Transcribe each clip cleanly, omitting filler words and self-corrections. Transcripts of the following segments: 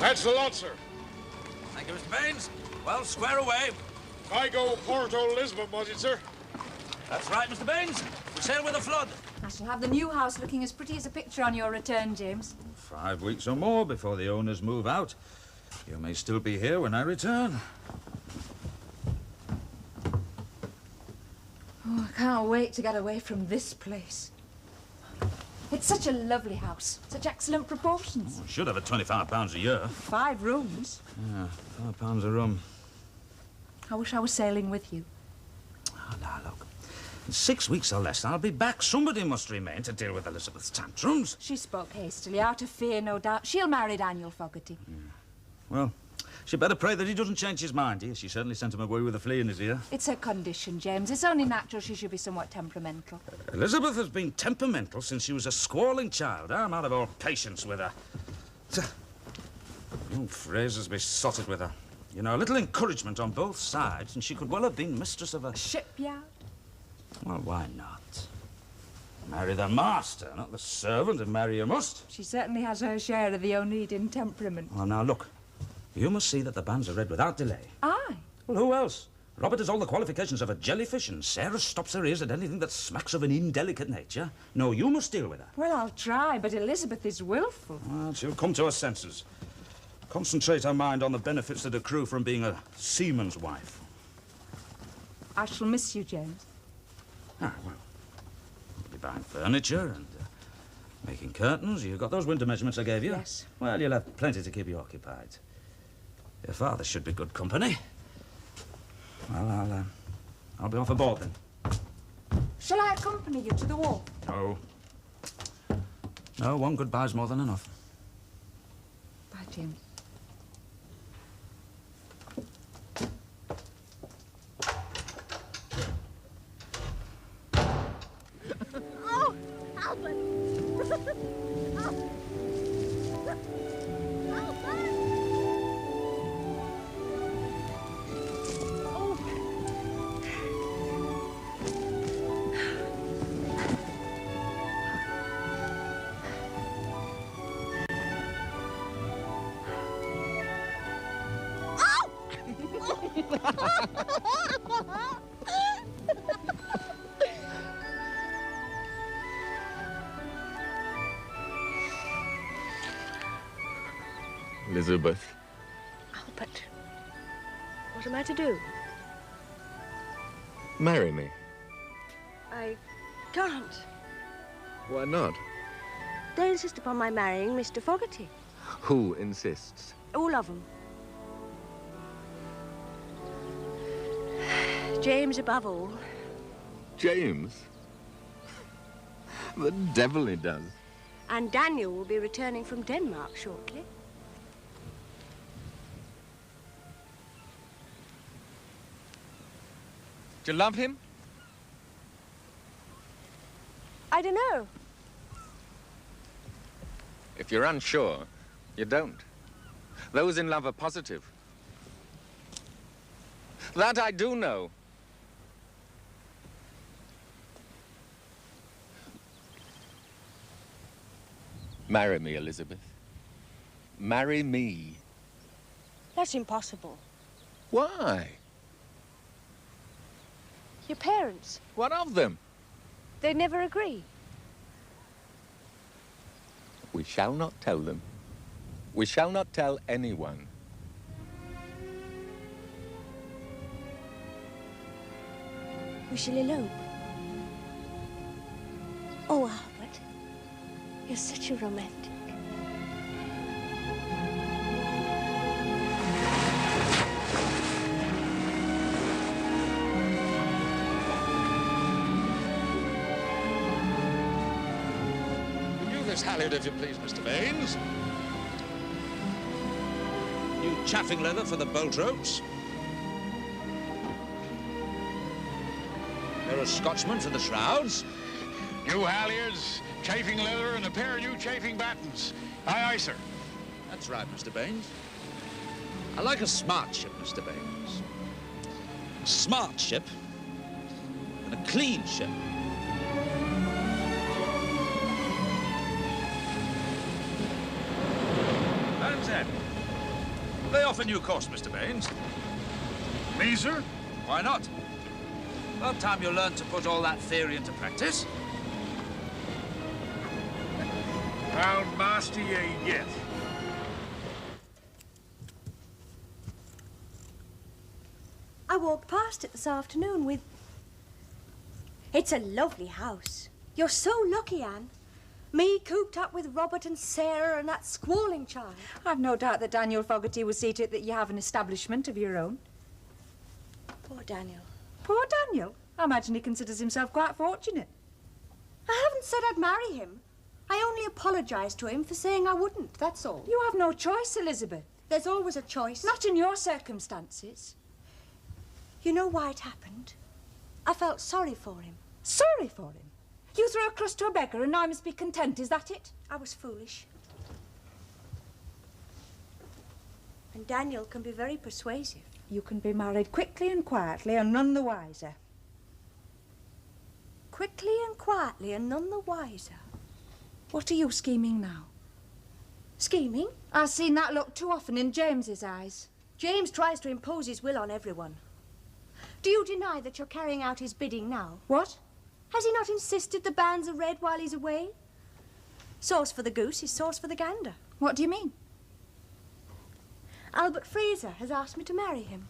That's the lot, sir. Thank you, Mr. Baines. Well, square away. Vigo, Porto, Lisbon, was it, sir? That's right, Mr. Baines. We sail with a flood. I shall have the new house looking as pretty as a picture on your return, James. 5 weeks or more before the owners move out. You may still be here when I return. Oh, I can't wait to get away from this place. It's such a lovely house. Such excellent proportions. Oh, should have at £25 a year. 5 rooms. Yeah, £5 a room. I wish I was sailing with you. Oh, now, look. In 6 weeks or less, I'll be back. Somebody must remain to deal with Elizabeth's tantrums. She spoke hastily, out of fear, no doubt. She'll marry Daniel Fogarty. Yeah. Well, she'd better pray that he doesn't change his mind. She certainly sent him away with a flea in his ear. It's her condition, James. It's only natural she should be somewhat temperamental. Elizabeth has been temperamental since she was a squalling child. I'm out of all patience with her. Young Fraser's besotted with her. You know, a little encouragement on both sides, and she could well have been mistress of a shipyard. Well, why not? Marry the master, not the servant, and marry you must. She certainly has her share of the Onedin temperament. Well, now, look. You must see that the banns are read without delay. Aye. Well, who else? Robert has all the qualifications of a jellyfish, and Sarah stops her ears at anything that smacks of an indelicate nature. No, you must deal with her. Well, I'll try, but Elizabeth is willful. Well, she'll come to her senses. Concentrate her mind on the benefits that accrue from being a seaman's wife. I shall miss you, James. Ah, well, you'll be buying furniture and making curtains. You got those winter measurements I gave you? Yes. Well, you'll have plenty to keep you occupied. Your father should be good company. Well, I'll be off aboard then. Shall I accompany you to the wharf? No. No, one goodbye's more than enough. Bye, James. Oh, Albert! Elizabeth. Albert, what am I to do? Marry me. I can't. Why not? They insist upon my marrying Mr. Fogarty. Who insists? All of them. James above all. James? The devil he does. And Daniel will be returning from Denmark shortly. Do you love him? I don't know. If you're unsure, you don't. Those in love are positive. That I do know. Marry me, Elizabeth. Marry me. That's impossible. Why? Your parents, What of them? they'd never agree. We shall not tell them. We shall not tell anyone. We shall elope. Oh, Albert, you're such a romantic. This halyard, if you please, Mr. Baines. New chaffing leather for the bolt ropes. Pair of Scotchmen for the shrouds. New halyards, chafing leather, and a pair of new chafing battens. Aye, aye, sir. That's right, Mr. Baines. I like a smart ship, Mr. Baines. A smart ship and a clean ship. Hands in. Lay off a new course, Mr. Baines. Me, sir? Why not? About time you learned to put all that theory into practice. I'll master you yet. I walked past it this afternoon with... It's a lovely house. You're so lucky, Anne. Me cooped up with Robert and Sarah and that squalling child. I've no doubt that Daniel Fogarty will see to it that you have an establishment of your own. Poor Daniel. Poor Daniel. I imagine he considers himself quite fortunate. I haven't said I'd marry him. I only apologised to him for saying I wouldn't, that's all. You have no choice, Elizabeth. There's always a choice. Not in your circumstances. You know why it happened? I felt sorry for him. Sorry for him? You throw a crust to a beggar and I must be content, is that it? I was foolish. And Daniel can be very persuasive. You can be married quickly and quietly and none the wiser. Quickly and quietly and none the wiser. What are you scheming now? Scheming? I've seen that look too often in James's eyes. James tries to impose his will on everyone. Do you deny that you're carrying out his bidding now? What? Has he not insisted the banns are read while he's away? Sauce for the goose is sauce for the gander. What do you mean? Albert Fraser has asked me to marry him.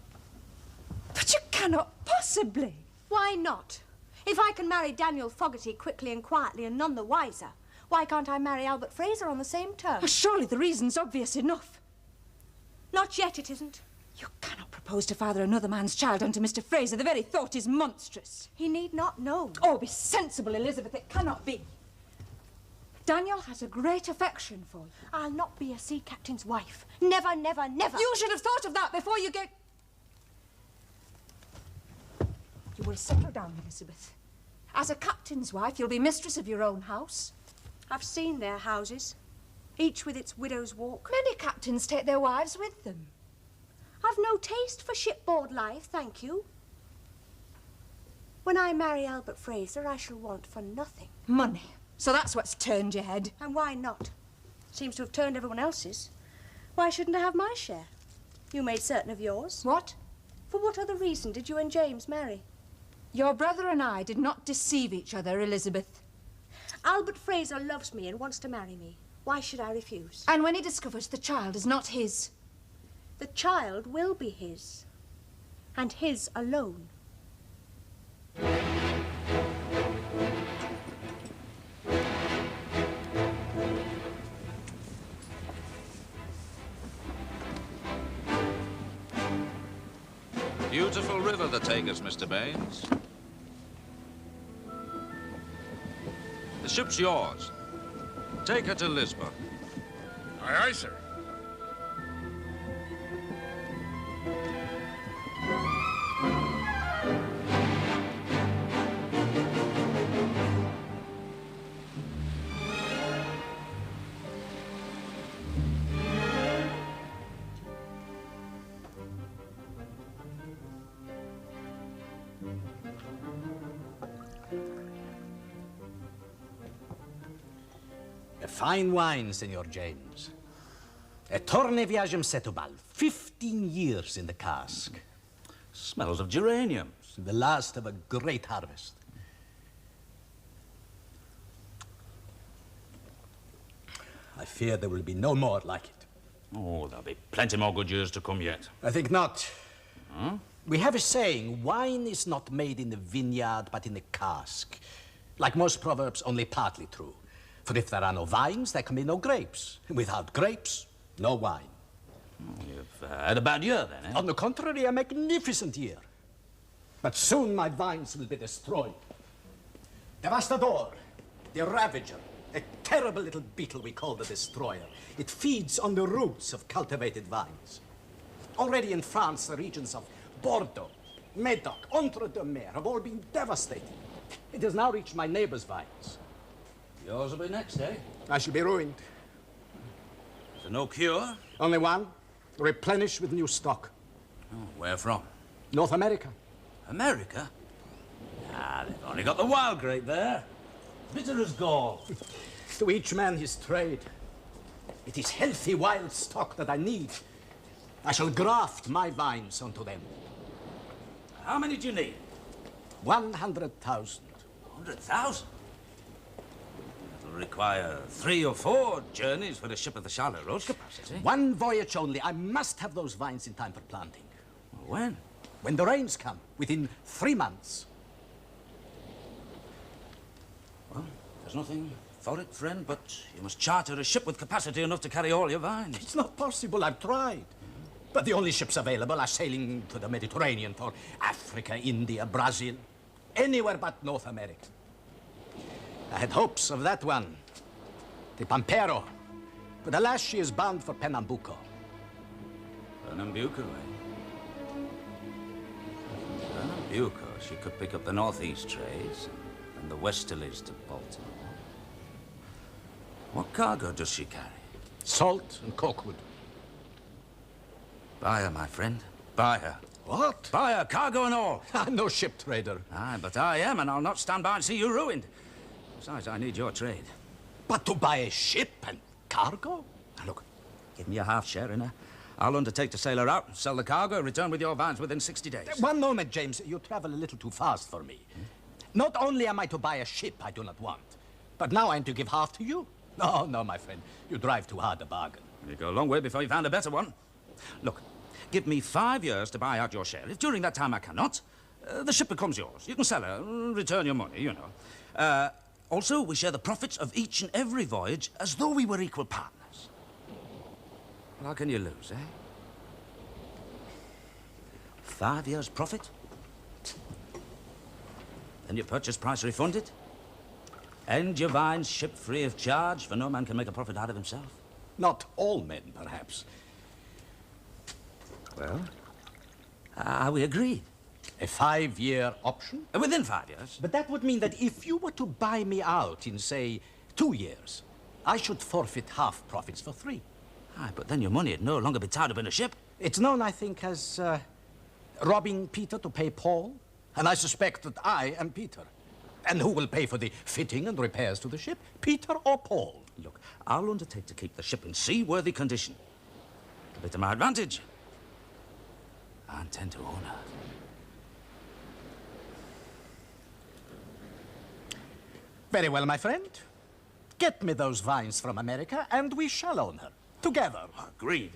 But you cannot possibly. Why not? If I can marry Daniel Fogarty quickly and quietly and none the wiser, why can't I marry Albert Fraser on the same terms? Surely the reason's obvious enough. Not yet, it isn't. You cannot propose to father another man's child unto Mr. Fraser. The very thought is monstrous. He need not know. Oh, be sensible, Elizabeth. It cannot be. Daniel has a great affection for you. I'll not be a sea captain's wife. Never, never, never. You should have thought of that before you get... You will settle down, Elizabeth. As a captain's wife, you'll be mistress of your own house. I've seen their houses, each with its widow's walk. Many captains take their wives with them. I've no taste for shipboard life, thank you. When I marry Albert Fraser, I shall want for nothing. Money. So that's what's turned your head. And why not? Seems to have turned everyone else's. Why shouldn't I have my share? You made certain of yours. What? For what other reason did you and James marry? Your brother and I did not deceive each other, Elizabeth. Albert Fraser loves me and wants to marry me. Why should I refuse? And when he discovers the child is not his... The child will be his. And his alone. Beautiful river that take us, Mr. Baines. The ship's yours. Take her to Lisbon. Aye, aye, sir. A fine wine, Senor James. A Torne Viagem Setubal, 15 years in the cask. Smells of geraniums. The last of a great harvest. I fear there will be no more like it. Oh, there'll be plenty more good years to come yet. I think not. Huh? We have a saying, wine is not made in the vineyard, but in the cask. Like most proverbs, only partly true. For if there are no vines, there can be no grapes. Without grapes, no wine. Oh, you've had a bad year, then, eh? On the contrary, a magnificent year. But soon my vines will be destroyed. Devastador, the ravager, a terrible little beetle we call the destroyer. It feeds on the roots of cultivated vines. Already in France, the regions of Bordeaux, Médoc, Entre-deux-Mers have all been devastated. It has now reached my neighbor's vines. Yours will be next, eh? I shall be ruined. So no cure? Only one, replenish with new stock. Oh, where from? North America. America? Ah, they've only got the wild grape there. Bitter as gall. To each man his trade. It is healthy wild stock that I need. I shall graft my vines onto them. How many do you need? 100,000. 100,000? It'll require 3 or 4 journeys for a ship of the Charlotte Road capacity. One voyage only. I must have those vines in time for planting. When? When the rains come, within 3 months. Well, there's nothing for it, friend, but you must charter a ship with capacity enough to carry all your vines. It's not possible. I've tried. But the only ships available are sailing to the Mediterranean for Africa, India, Brazil. Anywhere but North America. I had hopes of that one, the Pampero. But alas, she is bound for Pernambuco. Pernambuco, eh? Pernambuco, she could pick up the northeast trades and the westerlies to Baltimore. What cargo does she carry? Salt and corkwood. Buy her, my friend. Buy her. What? Buy her, cargo and all. I'm no ship trader. Aye, but I am, and I'll not stand by and see you ruined. Besides, I need your trade. But to buy a ship and cargo? Now, look, give me a half share in her. I'll undertake to sail her out, sell the cargo, return with your vines within 60 days. One moment, James. You travel a little too fast for me. Not only am I to buy a ship I do not want, but now I'm to give half to you. No, no, my friend. You drive too hard a bargain. You go a long way before you find a better one. Look, give me 5 years to buy out your share. If during that time I cannot, the ship becomes yours. You can sell her, return your money, you know. Also, we share the profits of each and every voyage as though we were equal partners. Well, how can you lose, eh? 5 years' profit? Then your purchase price refunded? And your vines shipped free of charge, for no man can make a profit out of himself. Not all men, perhaps. Well, are we agreed? A 5-year option? Within 5 years. But that would mean that if you were to buy me out in, say, 2 years, I should forfeit half profits for 3. Aye, but then your money would no longer be tied up in a ship. It's known, I think, as robbing Peter to pay Paul. And I suspect that I am Peter. And who will pay for the fitting and repairs to the ship? Peter or Paul? Look, I'll undertake to keep the ship in seaworthy condition. A bit to my advantage. I intend to own her. Very well, my friend. Get me those vines from America, and we shall own her. Together. Agreed.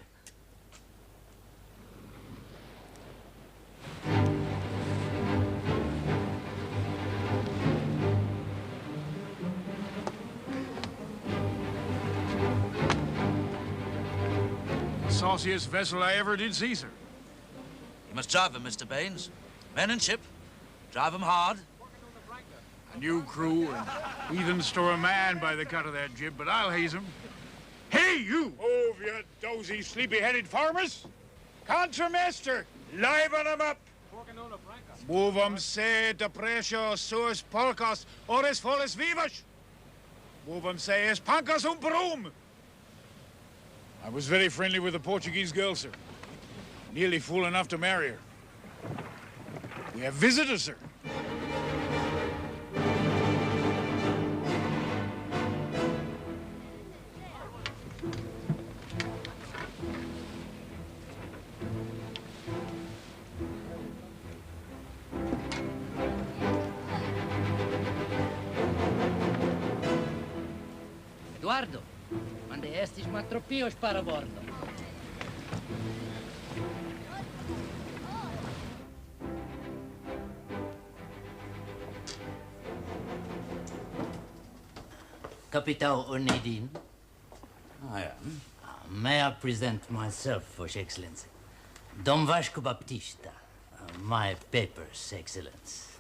Sauciest vessel I ever did see, sir. You must drive them, Mr. Baines. Men and ship. Drive them hard. A new crew, and even store a man by the cut of that jib, but I'll haze him. Hey, you! Oh, you dozy, sleepy-headed farmers! Contramaster, liven 'em up! Move 'em se de precio suas polcas, ores foles vivas! Move 'em se es pancas broom! I was very friendly with the Portuguese girl, sir. Nearly fool enough to marry her. We have visitors, sir. Eduardo, mande estes matropios para bordo. Capitão Onedin. I am. May I present myself, Vosh Excellency? Dom Vasco Baptista. My papers, Excellence.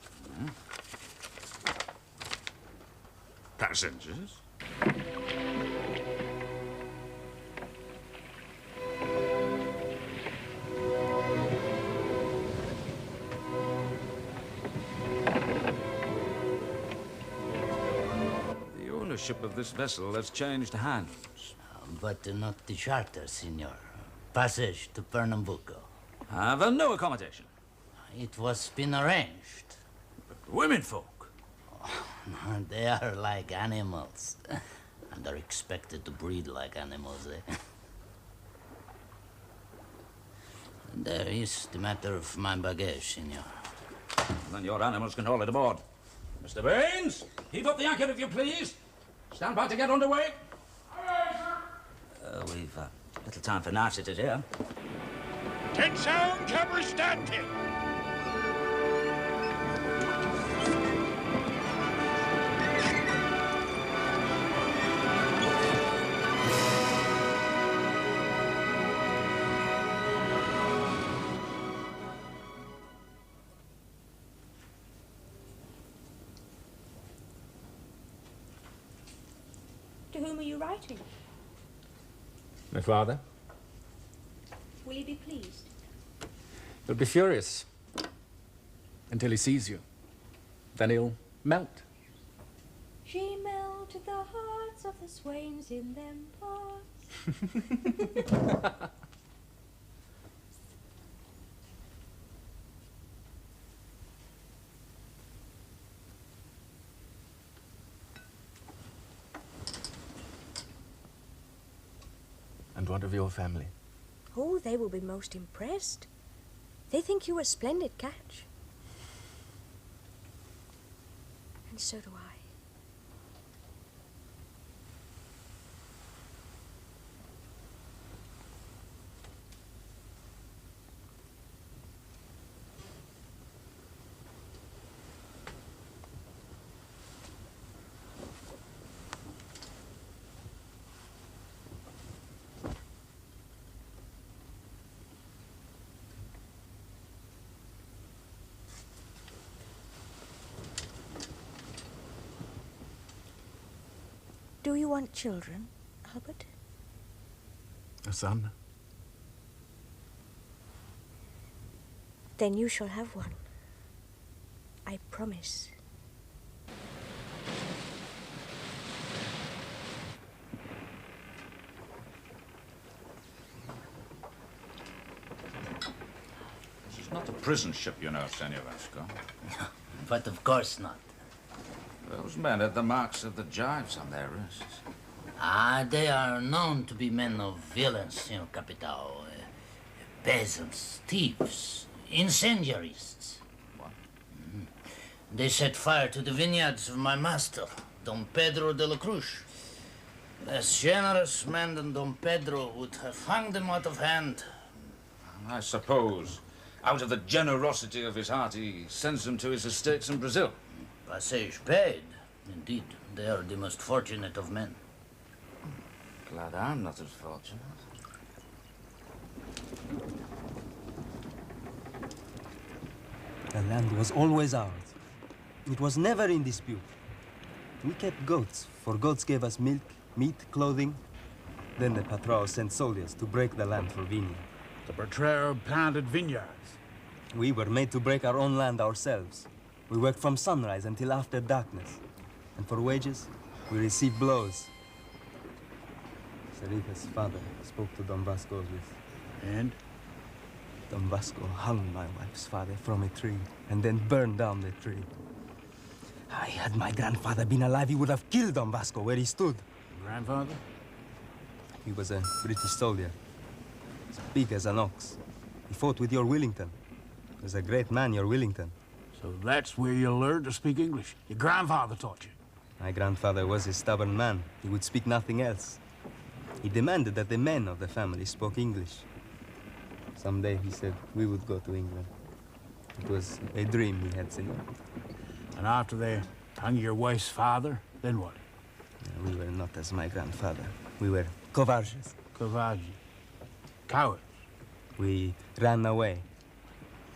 Passengers? The ownership of this vessel has changed hands. But not the charter, senor. Passage to Pernambuco. Have no accommodation. It was been arranged. But women folk. They are like animals. And are expected to breed like animals, eh? There is the matter of my baggage, senor. Then your animals can haul it aboard. Mr. Baines, heave up the anchor if you please. Stand by to get underway. We've little time for niceties here. 10 sound, camera standing. To whom are you writing? My father? Will he be pleased? He'll be furious. Until he sees you. Then he'll melt. She melted the hearts of the swains in them parts. And what of your family? Oh, they will be most impressed. They think you a splendid catch. And so do I. Do you want children, Albert? A son? Then you shall have one. I promise. This is not a prison ship, you know, Senor Vasco. But of course not. Those men had the marks of the gyves on their wrists. Ah, they are known to be men of violence, Senor Capitao. Peasants, thieves, incendiarists. What? They set fire to the vineyards of my master, Don Pedro de la Cruz. Less generous man than Don Pedro would have hung them out of hand. I suppose, out of the generosity of his heart, he sends them to his estates in Brazil. Passage paid. Indeed, they are the most fortunate of men. Glad I'm not as fortunate. The land was always ours. It was never in dispute. We kept goats, for goats gave us milk, meat, clothing. Then the patrol sent soldiers to break the land for vineyard. The betrayer planted vineyards. We were made to break our own land ourselves. We worked from sunrise until after darkness. And for wages, we received blows. Sarita's father spoke to Don Vasco of this. And? Don Vasco hung my wife's father from a tree and then burned down the tree. Had my grandfather been alive, he would have killed Don Vasco where he stood. Grandfather? He was a British soldier, as big as an ox. He fought with your Wellington. He was a great man, your Wellington. So that's where you learned to speak English. Your grandfather taught you. My grandfather was a stubborn man. He would speak nothing else. He demanded that the men of the family spoke English. Someday, he said, we would go to England. It was a dream he had seen. And after they hung your wife's father, then what? We were not as my grandfather. We were covards. Covards. Cowards. We ran away.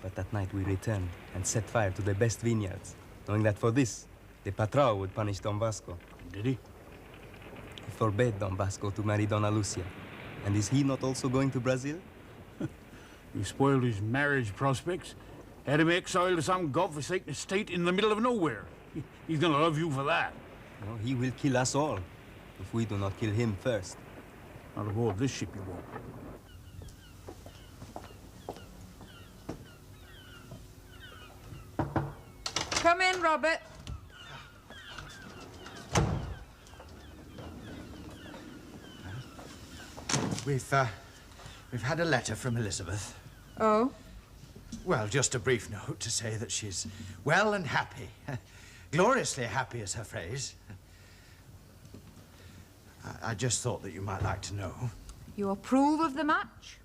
But that night we returned and set fire to the best vineyards, knowing that for this, the patrol would punish Don Vasco. Did he? He forbade Don Vasco to marry Dona Lucia. And is he not also going to Brazil? You spoiled his marriage prospects. Had him exiled to some godforsaken estate in the middle of nowhere. He's gonna love you for that. No, he will kill us all, if we do not kill him first. Not aboard this ship, you won't. Come in, Robert. We've had a letter from Elizabeth. Oh? Well, just a brief note to say that she's well and happy. Gloriously happy is her phrase. I just thought that you might like to know. You approve of the match?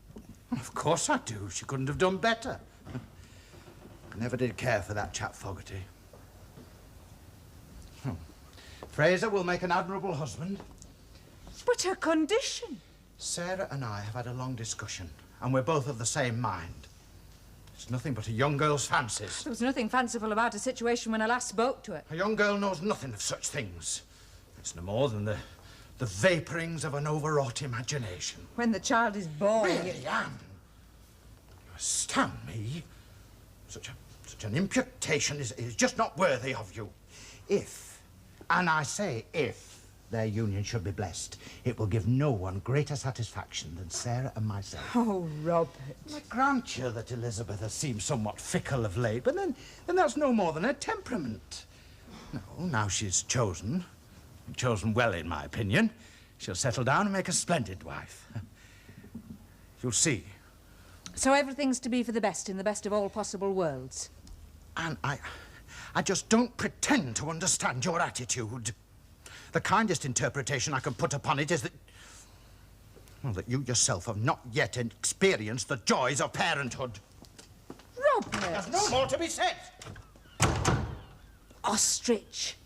Of course I do. She couldn't have done better. I never did care for that chap Fogarty. Fraser will make an admirable husband. But her condition? Sarah and I have had a long discussion, and we're both of the same mind. It's nothing but a young girl's fancies. There was nothing fanciful about her situation when I last spoke to her. A young girl knows nothing of such things. It's no more than the vapourings of an overwrought imagination. When the child is born... Really, Anne? You astound me. Such an imputation is just not worthy of you. If, and I say if, their union should be blessed, it will give no one greater satisfaction than Sarah and myself. Oh, Robert. I grant you that Elizabeth has seemed somewhat fickle of late, but then that's no more than her temperament. No, now she's chosen well, in my opinion, she'll settle down and make a splendid wife. You'll see. So everything's to be for the best in the best of all possible worlds? And I just don't pretend to understand your attitude. The kindest interpretation I can put upon it is that, well, that you yourself have not yet experienced the joys of parenthood. Robert! There's no more to be said. Ostrich.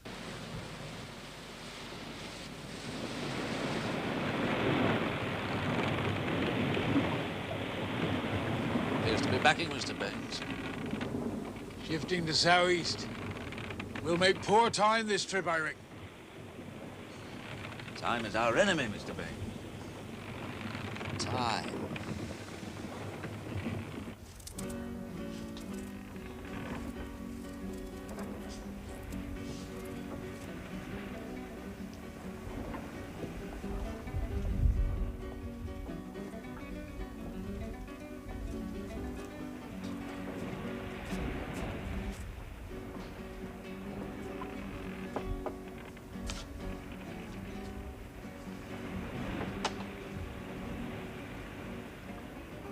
Appears to be backing Mr. Baines. Shifting to southeast. We'll make poor time this trip, I reckon. Time is our enemy, Mr. Baines. Time.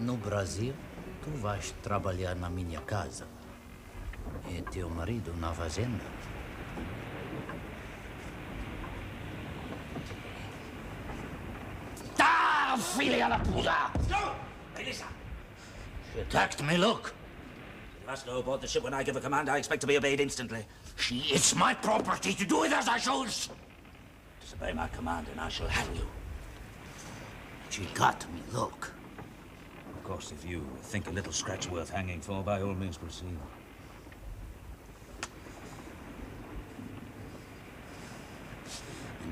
No Brasil, tu vais trabalhar na minha casa. E teu marido na fazenda. Ah, filha da puta! Go! Elisa! She attacked me, look. Must go aboard the ship when I give a command. I expect to be obeyed instantly. It's my property to do with as I choose. Disobey my command and I shall hang you. She got me, look. Of course, if you think a little scratch worth hanging for, by all means proceed.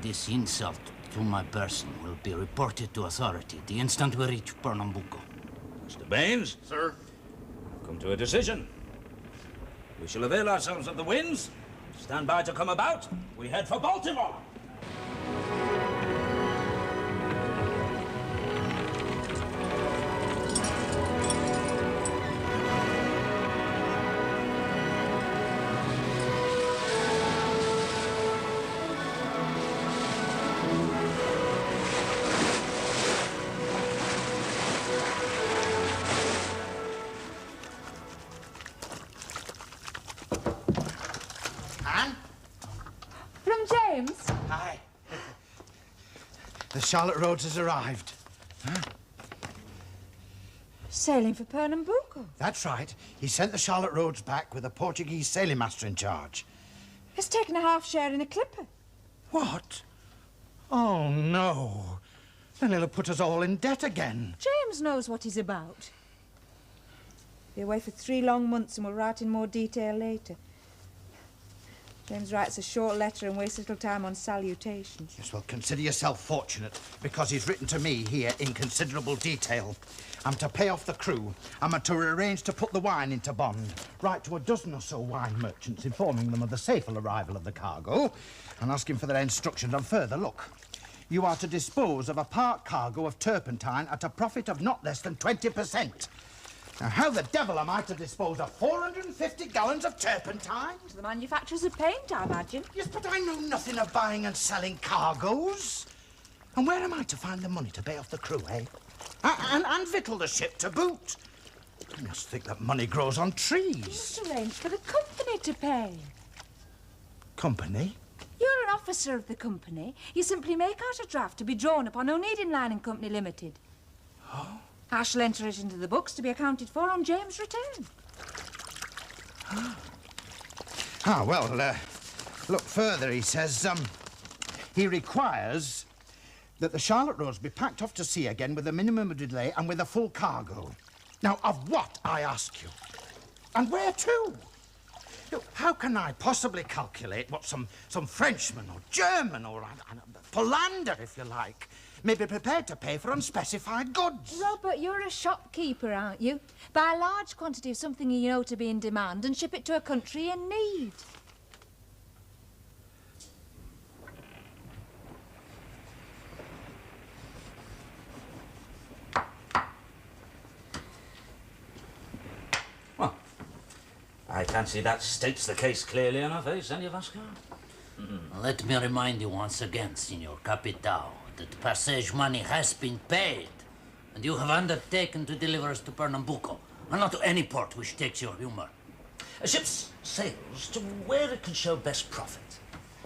This insult to my person will be reported to authority the instant we reach Pernambuco. Mr. Baines? Sir? Come to a decision. We shall avail ourselves of the winds. Stand by to come about. We head for Baltimore. Aye. The Charlotte Rhodes has arrived. Huh? Sailing for Pernambuco? That's right. He sent the Charlotte Rhodes back with a Portuguese sailing master in charge. He's taken a half share in a clipper. What? Oh, no. Then he'll have put us all in debt again. James knows what he's about. Be away for 3 long months and we'll write in more detail later. James writes a short letter and wastes little time on salutations. Yes, well, consider yourself fortunate, because he's written to me here in considerable detail. I'm to pay off the crew. I'm to arrange to put the wine into bond. Write to a dozen or so wine merchants, informing them of the safe arrival of the cargo, and asking for their instructions on further. Look, you are to dispose of a part cargo of turpentine at a profit of not less than 20%. Now, how the devil am I to dispose of 450 gallons of turpentine? To the manufacturers of paint, I imagine. Yes, but I know nothing of buying and selling cargoes. And where am I to find the money to pay off the crew, eh? And victual the ship to boot? I must think that money grows on trees. You must arrange for the company to pay. Company? You're an officer of the company. You simply make out a draft to be drawn upon Onedin Line and Company Limited. Oh? I shall enter it into the books to be accounted for on James' return. Look further, he says, he requires that the Charlotte Rose be packed off to sea again with a minimum of delay and with a full cargo. Now, of what, I ask you? And where to? Look, how can I possibly calculate what some Frenchman or German or Polander, if you like, may be prepared to pay for unspecified goods? Robert, you're a shopkeeper, aren't you? Buy a large quantity of something you know to be in demand and ship it to a country in need. Well, I fancy that states the case clearly enough, eh, Senor Vasco? Let me remind you once again, Senor Capitao, that passage money has been paid, and you have undertaken to deliver us to Pernambuco, and not to any port which takes your humor. A ship sails to where it can show best profit.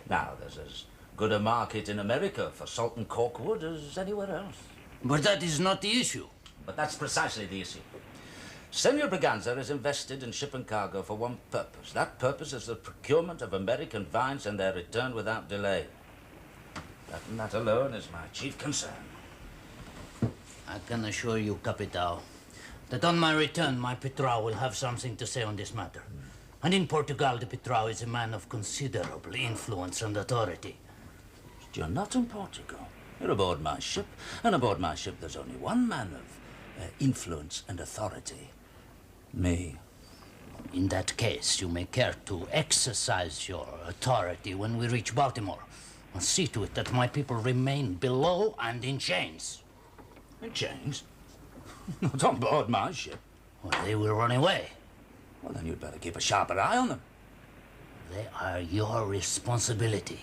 Now, there's as good a market in America for salt and corkwood as anywhere else. But that is not the issue. But that's precisely the issue. Senor Braganza is invested in ship and cargo for one purpose. That purpose is the procurement of American vines and their return without delay. That alone is my chief concern. I can assure you, Capitao, that on my return, my Petrao will have something to say on this matter. And in Portugal, the Petrao is a man of considerable influence and authority. But you're not in Portugal. You're aboard my ship, and aboard my ship there's only one man of influence and authority. Me. In that case, you may care to exercise your authority when we reach Baltimore. And see to it that my people remain below and in chains. In chains? Not on board my ship. Well, they will run away. Well, then you'd better keep a sharper eye on them. They are your responsibility.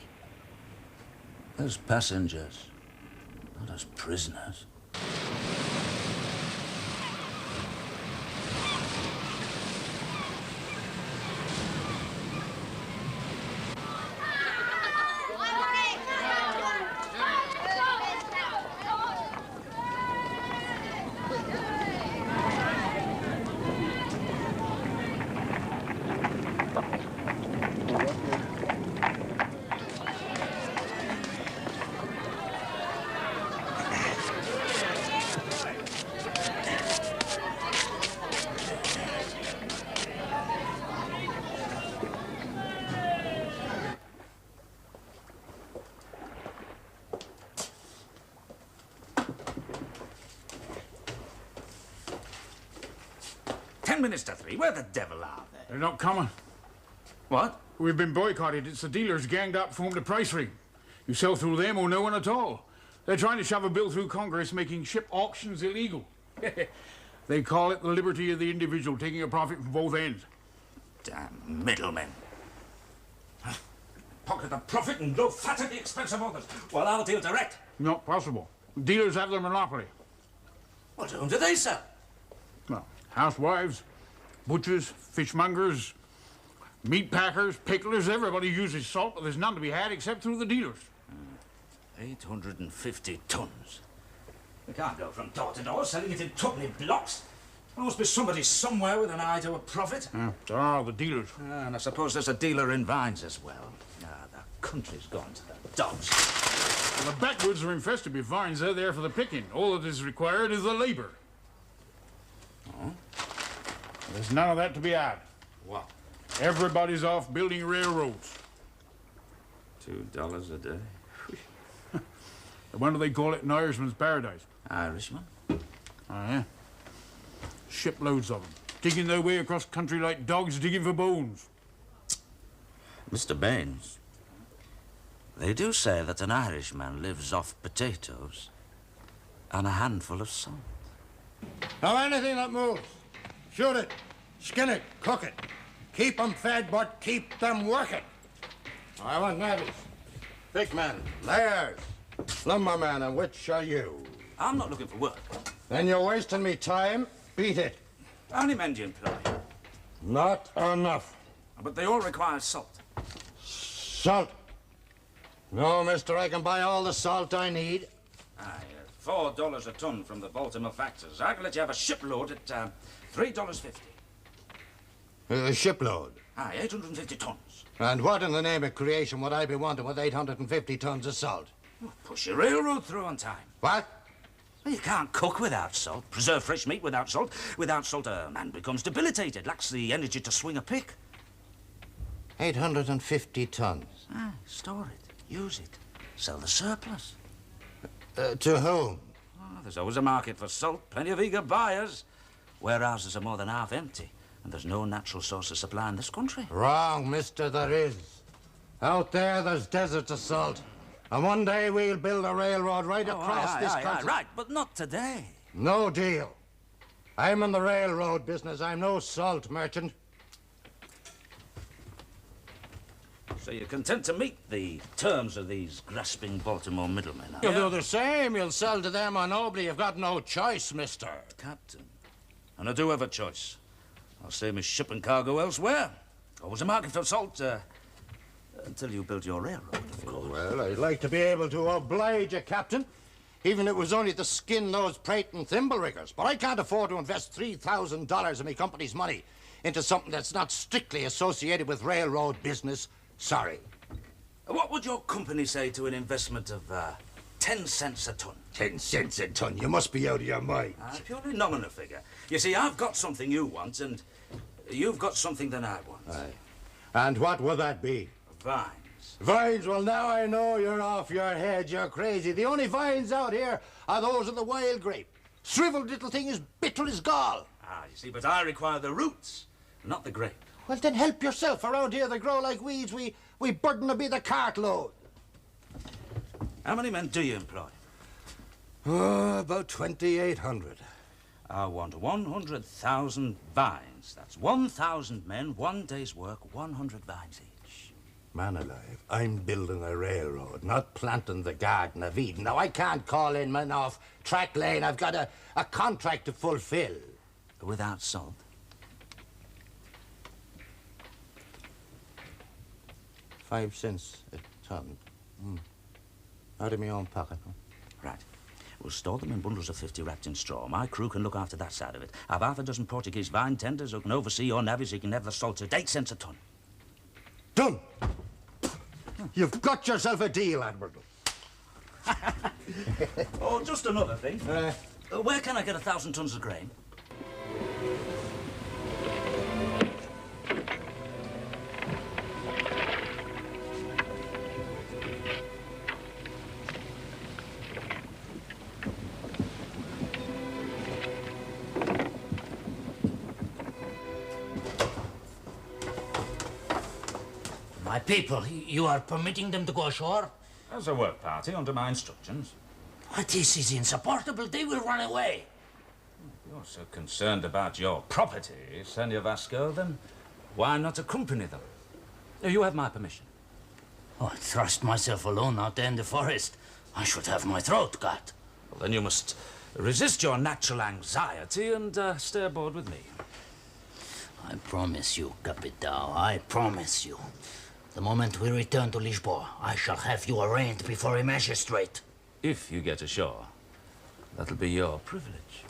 As passengers, not as prisoners. Minutes to 3. Where the devil are they? They're not coming. What? We've been boycotted. It's the dealers ganged up, formed a price ring. You sell through them or no one at all. They're trying to shove a bill through Congress making ship auctions illegal. They call it the liberty of the individual, taking a profit from both ends. Damn middlemen. Pocket the profit and grow fat at the expense of others. Well, I'll deal direct. Not possible. Dealers have the monopoly. Well, to whom do they sell? Well, housewives, butchers, fishmongers, meat packers, picklers, everybody uses salt, but there's none to be had except through the dealers. 850 tons. We can't go from door to door selling it in twopenny blocks. There must be somebody somewhere with an eye to a profit. There are the dealers. And I suppose there's a dealer in vines as well. The country's gone to the dogs. Well, the backwoods are infested with vines. They're there for the picking. All that is required is the labor. Oh? There's none of that to be had. What? Everybody's off building railroads. $2 a day. When do they call it an Irishman's paradise? Irishman? Oh, yeah. Shiploads of them. Digging their way across country like dogs digging for bones. Mr. Baines, they do say that an Irishman lives off potatoes and a handful of salt. Now, anything that moves, shoot it, skin it, cook it. Keep them fed, but keep them working. I want navvies, pickmen, layers, lumbermen, and which are you? I'm not looking for work. Then you're wasting me time. Beat it. How many men do you employ? Not enough. But they all require salt. Salt? No, mister, I can buy all the salt I need. Aye, $4 a ton from the Baltimore factors. I can let you have a shipload at $3.50. A shipload? Aye, 850 tons. And what in the name of creation would I be wanting with 850 tons of salt? Well, push your railroad through on time. What? Well, you can't cook without salt, preserve fresh meat without salt. Without salt, a man becomes debilitated, lacks the energy to swing a pick. 850 tons? Aye, store it, use it, sell the surplus. To whom? Oh, there's always a market for salt, plenty of eager buyers. Warehouses are more than half empty, and there's no natural source of supply in this country. Wrong, mister, there is. Out there's deserts of salt. And one day we'll build a railroad right across this country. Right, but not today. No deal. I'm in the railroad business. I'm no salt merchant. So you're content to meet the terms of these grasping Baltimore middlemen, are You'll you? do the same. You'll sell to them or nobody. You've got no choice, mister. Captain, and I do have a choice. I'll save my ship and cargo elsewhere. Always a market for salt, until you build your railroad, of course. Well, I'd like to be able to oblige you, Captain. Even if it was only to skin those Prayton thimble riggers. But I can't afford to invest $3,000 of my company's money into something that's not strictly associated with railroad business. Sorry. What would your company say to an investment of 10 cents a ton? 10 cents a ton? You must be out of your mind. Purely nominal figure. You see, I've got something you want, and you've got something that I want. Aye. And what would that be? Vines. Vines? Well, now I know you're off your head. You're crazy. The only vines out here are those of the wild grape. Shriveled little thing as bitter as gall. You see, but I require the roots, not the grape. Well, then help yourself. Around here they grow like weeds. We burden a bit of cartload. How many men do you employ? Oh, about 2,800. I want 100,000 vines. That's 1,000 men, 1 day's work, 100 vines each. Man alive, I'm building a railroad, not planting the Garden of Eden. Now, I can't call in men off track lane. I've got a contract to fulfill. Without salt? $5 a ton. Out of my own pocket. Huh? Right. We'll store them in bundles of 50 wrapped in straw. My crew can look after that side of it. I've half a dozen Portuguese vine tenders who can oversee your navvies. You can have the salt at 8 cents a ton. Done. You've got yourself a deal, Admiral. Oh, just another thing. Where can I get 1,000 tons of grain? My people, you are permitting them to go ashore? As a work party, under my instructions. What, this is insupportable. They will run away. You're so concerned about your property, Senor Vasco, then why not accompany them? You have my permission. Oh, I trust myself alone out there in the forest. I should have my throat cut. Well, then you must resist your natural anxiety and stay aboard with me. I promise you, Capitão, I promise you. The moment we return to Lisboa, I shall have you arraigned before a magistrate. If you get ashore, that'll be your privilege.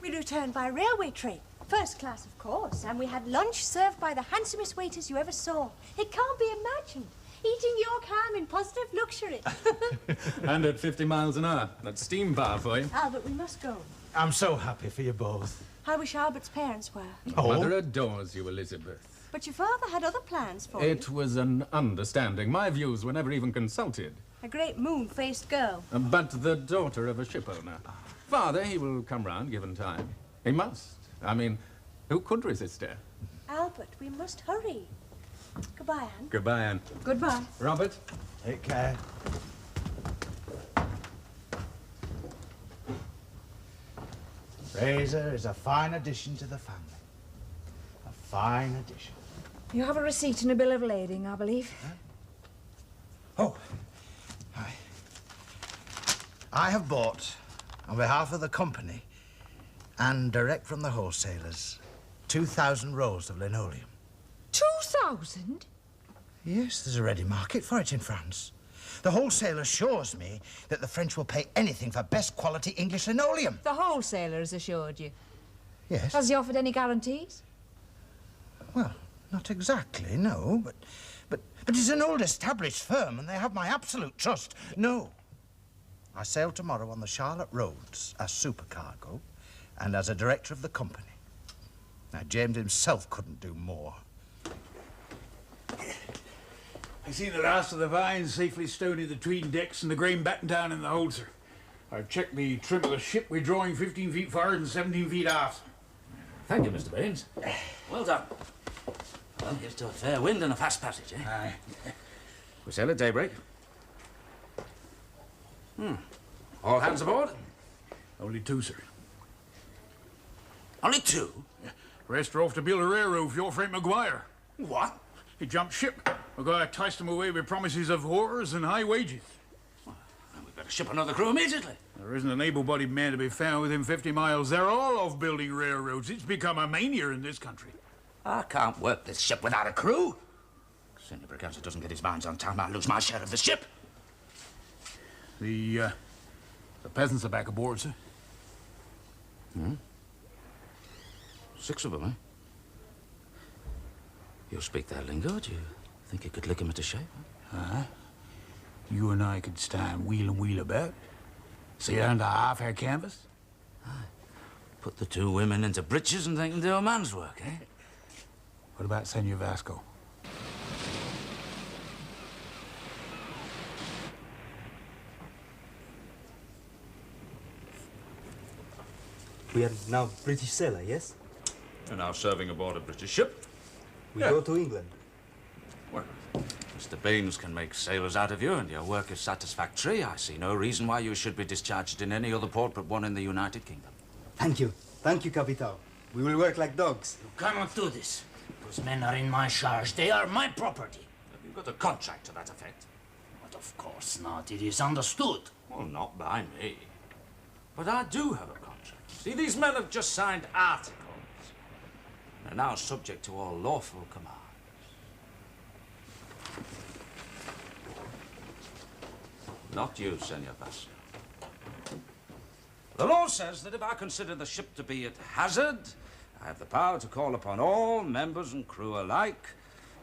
We returned by railway train. First class, of course. And we had lunch served by the handsomest waiters you ever saw. It can't be imagined. Eating York ham in positive luxury. And at 50 miles an hour. That's steam power for you. Albert, we must go. I'm so happy for you both. I wish Albert's parents were. Mother adores you, Elizabeth. But your father had other plans for you. It was an understanding. My views were never even consulted. A great moon-faced girl. But the daughter of a shipowner. Father, he will come round, given time. He must. I mean, who could resist her? Albert, we must hurry. Goodbye, Anne. Goodbye, Anne. Goodbye. Robert? Take care. Fraser is a fine addition to the family. A fine addition. You have a receipt and a bill of lading, I believe. Oh, I have bought, on behalf of the company, And direct from the wholesalers. 2,000 rolls of linoleum. 2,000? Yes, there's a ready market for it in France. The wholesaler assures me that the French will pay anything for best quality English linoleum. The wholesaler has assured you? Yes. Has he offered any guarantees? Well, not exactly, no, but it's an old established firm and they have my absolute trust. No. I sail tomorrow on the Charlotte Roads as supercargo and as a director of the company. Now, James himself couldn't do more. I see the last of the vines safely stowed in the tween decks and the grain battened down in the hold, sir. I've checked the trim of the ship. We're drawing 15 feet forward and 17 feet aft. Thank you, Mr. Baines. Well done. Well, here's to a fair wind and a fast passage, eh? Aye. We sail at daybreak. All hands aboard? Only 2, sir. Only 2? Rest are off to build a railroad for your friend Maguire. What? He jumped ship. Maguire enticed him away with promises of whores and high wages. Well, we'd better ship another crew immediately. There isn't an able-bodied man to be found within 50 miles. They're all off building railroads. It's become a mania in this country. I can't work this ship without a crew. Senor Braganza doesn't get his minds on time, I'll lose my share of the ship. The peasants are back aboard, sir. 6 of them, eh? You speak their lingo, do you think you could lick him into shape? Uh-huh. You and I could stand wheel and wheel about. Sail under half our canvas. Aye. Put the 2 women into breeches and they can do a man's work, eh? What about Senor Vasco? We are now British sailor, yes? You're now serving aboard a British ship. We go to England. Well, Mr. Baines can make sailors out of you and your work is satisfactory. I see no reason why you should be discharged in any other port but one in the United Kingdom. Thank you. Thank you, Capital. We will work like dogs. You cannot do this. Those men are in my charge. They are my property. Have you got a contract to that effect? But of course not. It is understood. Well, not by me. But I do have a contract. See, these men have just signed articles. They're now subject to all lawful commands. Not you, Senor Vasco. The law says that if I consider the ship to be at hazard, I have the power to call upon all members and crew alike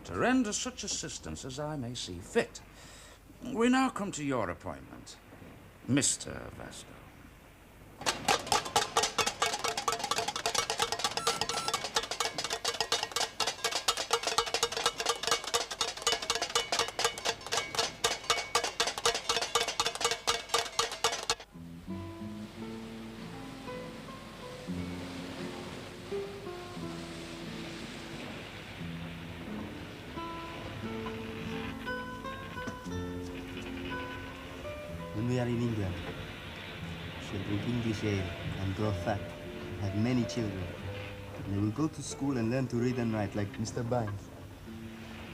to render such assistance as I may see fit. We now come to your appointment, Mr. Vasco. When we are in England, we shall drink English ale and grow fat and have many children. And they will go to school and learn to read and write like Mr. Baines.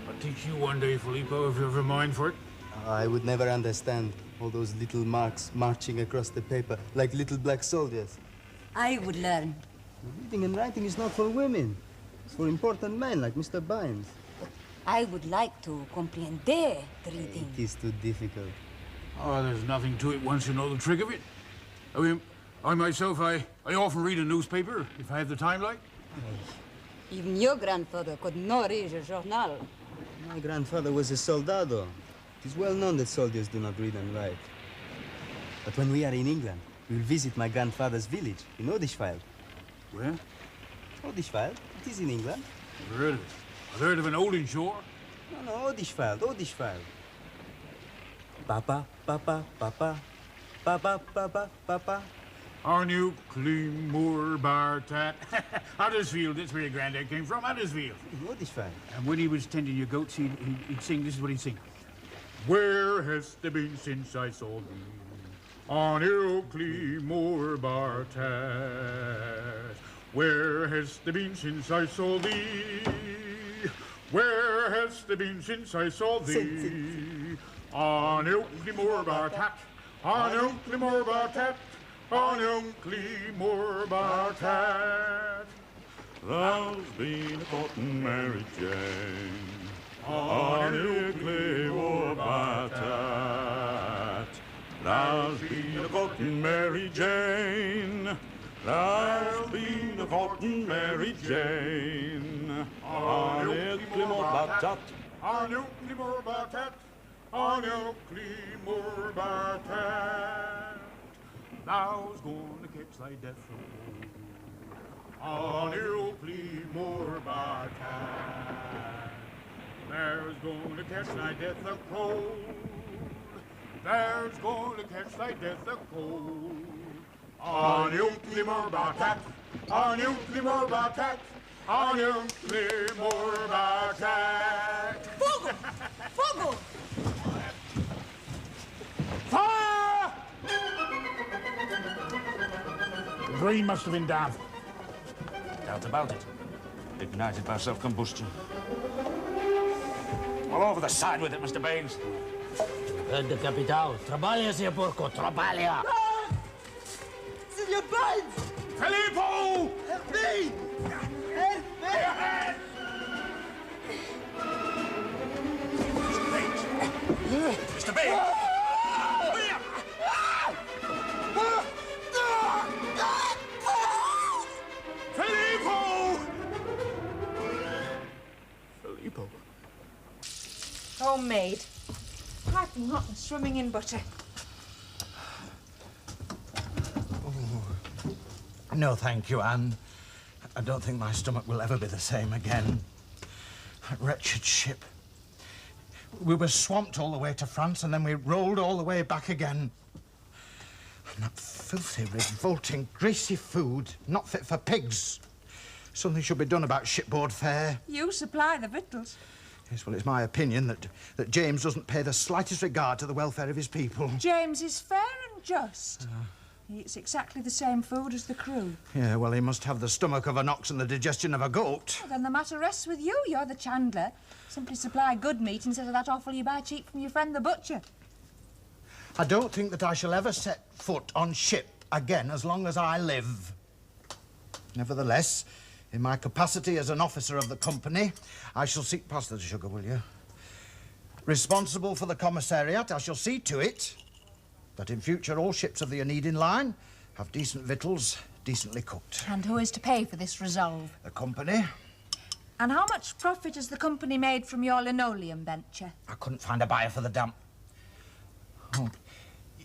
I'll teach you one day, Filippo, if you have a mind for it. I would never understand all those little marks marching across the paper like little black soldiers. I would learn. Reading and writing is not for women. It's for important men like Mr. Baines. I would like to comprehend the reading. It is too difficult. Oh, there's nothing to it once you know the trick of it. I mean, I myself, I often read a newspaper if I have the time, like. Even your grandfather could not read a journal. My grandfather was a soldado. It is well known that soldiers do not read and write. But when we are in England, we will visit my grandfather's village in Odishfield. Where? Odishfield. It is in England. I've heard of it. I've heard of an old inshore. No, Odishfield, Odishfield. Papa, papa, papa, papa, papa, papa. Arnu, Clean, Moore, Bartat. Huddersfield, that's where your granddad came from, Huddersfield. Odishfield. And when he was tending your goats, he'd sing, this is what he'd sing. Where has there been since I saw thee? On Ilkley Moor Bartat. Where has there been since I saw thee? Where has there been since I saw thee? On Ilkley Moor Bartat. On Ilkley Moor Bartat. on Oakley moor by Tat. Thou's been a-courtin' Mary Jane on Oakley moor by Tat. Thou's been a-courtin' Mary Jane. Thou's been a-courtin' Mary Jane on Oakley moor by Tat. On Oakley moor by Tat. On Oakley moor by Tat. Thou's gonna catch thy death on Oakley moor by Tat. There's gonna catch thy death a cold. There's gonna catch thy death a cold on Oakley moor by Tat. On Oakley moor by Tat. On Oakley moor by Tat. Fogo! Fogo! Fire! The green must have been damp. Doubt about it. Ignited by self-combustion. All over the side with it, Mr. Baines. Vede, capitão. Trabalha-se, porco. Trabalha. Signor Baines! Filippo! Help me! Help me! Mr. Baines! Filippo! Homemade. Piping hot and swimming in butter. No, thank you, Anne. I don't think my stomach will ever be the same again. That wretched ship. We were swamped all the way to France, and then we rolled all the way back again. And that filthy, revolting, greasy food, not fit for pigs. Something should be done about shipboard fare. You supply the victuals. Yes, well, it's my opinion that James doesn't pay the slightest regard to the welfare of his people. James is fair and just. He eats exactly the same food as the crew. Yeah, well, he must have the stomach of an ox and the digestion of a goat. Well, then the matter rests with you. You're the chandler. Simply supply good meat instead of that offal you buy cheap from your friend the butcher. I don't think that I shall ever set foot on ship again as long as I live. Nevertheless, in my capacity as an officer of the company, I shall seek... Pass the sugar, will you? Responsible for the commissariat, I shall see to it that in future all ships of the Onedin Line have decent victuals, decently cooked. And who is to pay for this resolve? The company. And how much profit has the company made from your linoleum venture? I couldn't find a buyer for the damp. Oh.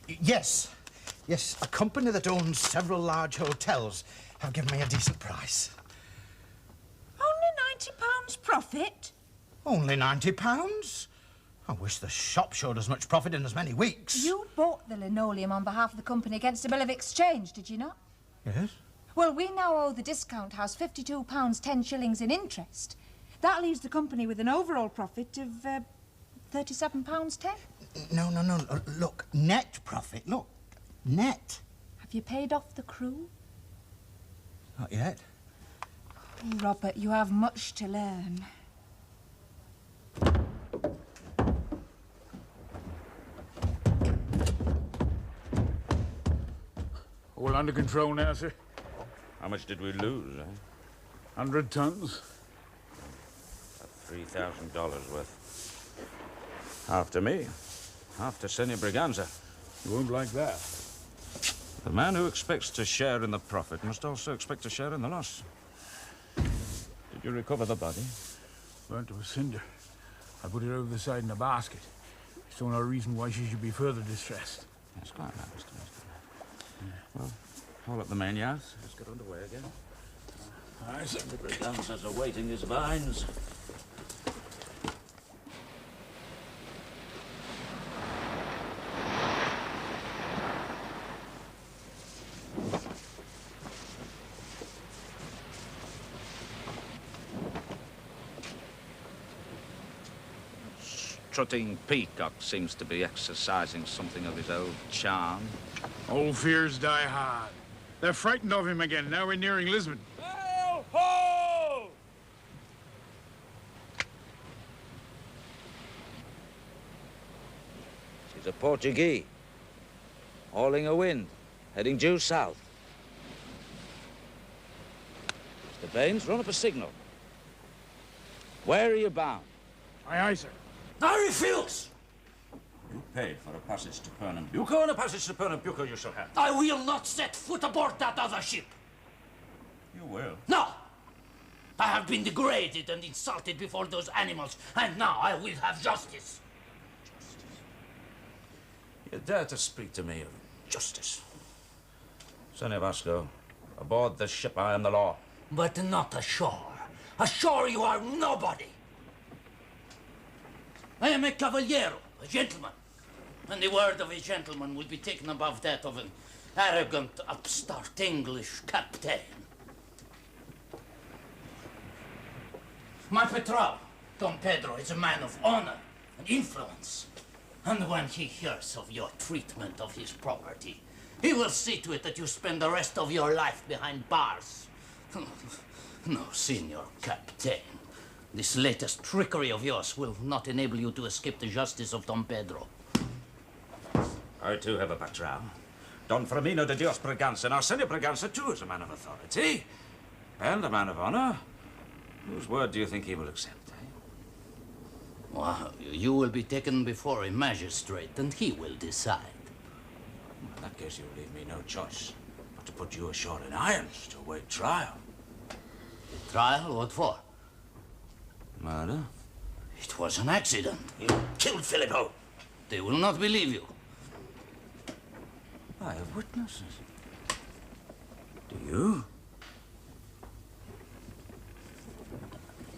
Yes, a company that owns several large hotels have given me a decent price. Only £90 profit? Only £90? I wish the shop showed as much profit in as many weeks. You bought the linoleum on behalf of the company against a bill of exchange, did you not? Yes. Well, we now owe the discount house £52 10 shillings in interest. That leaves the company with an overall profit of £37 10. No. Look, net profit. Look, net. Have you paid off the crew? Not yet. Oh, Robert, you have much to learn. All under control now, sir. How much did we lose, 100 tons. About $3,000 worth. Half to me, half to Senor Braganza. You won't like that. The man who expects to share in the profit must also expect to share in the loss. Did you recover the body? Burnt to a cinder. I put it over the side in a basket. Saw no reason why she should be further distressed. That's quite right, Mr. Well, haul up the main yards. Let's get underway again. Aye, sir. The Braganza's awaiting his vines. Strutting peacock seems to be exercising something of his old charm. Old fears die hard. They're frightened of him again. Now we're nearing Lisbon. Ho! She's a Portuguese, hauling a wind. heading due south. Mr. Baines, run up a signal. Where are you bound? Aye, aye, sir. I refuse! You paid for a passage to Pernambuco, and a passage to Pernambuco you shall have. I will not set foot aboard that other ship. You will. No! I have been degraded and insulted before those animals, and now I will have justice. You dare to speak to me of justice? Senor Vasco, aboard this ship I am the law. But not ashore. Ashore you are nobody. I am a cavaliero, a gentleman. And the word of a gentleman will be taken above that of an arrogant, upstart English captain. My patrol, Don Pedro, is a man of honor and influence. And when he hears of your treatment of his property, he will see to it that you spend the rest of your life behind bars. No, Senor Captain. This latest trickery of yours will not enable you to escape the justice of Don Pedro. I too have a patrol. Don Firmino de Dios Braganza. Now, Senor Braganza too is a man of authority and a man of honor. Whose word do you think he will accept, eh? Well, you will be taken before a magistrate, and he will decide. In that case, you leave me no choice but to put you ashore in irons to await trial. Trial? What for? Murder? It was an accident. You killed Filippo. They will not believe you. I have witnesses. Do you?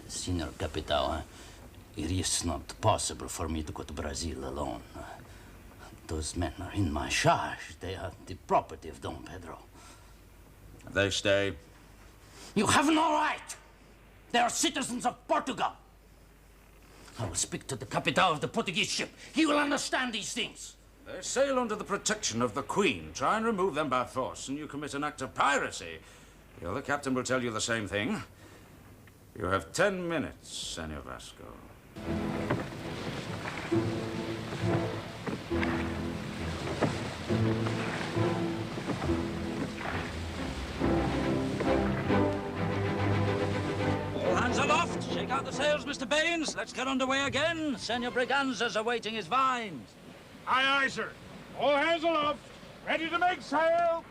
Senor Capitão, it is not possible for me to go to Brazil alone. Those men are in my charge. They are the property of Don Pedro. They stay. You have no right. They are citizens of Portugal. I will speak to the Capitão of the Portuguese ship. He will understand these things. They sail under the protection of the Queen. Try and remove them by force, and you commit an act of piracy. The other captain will tell you the same thing. You have 10 minutes, Senor Vasco. All hands aloft. Shake out the sails, Mr. Baines. Let's get underway again. Senor Braganza's awaiting his vines. Aye, aye, sir. All hands aloft. Ready to make sail.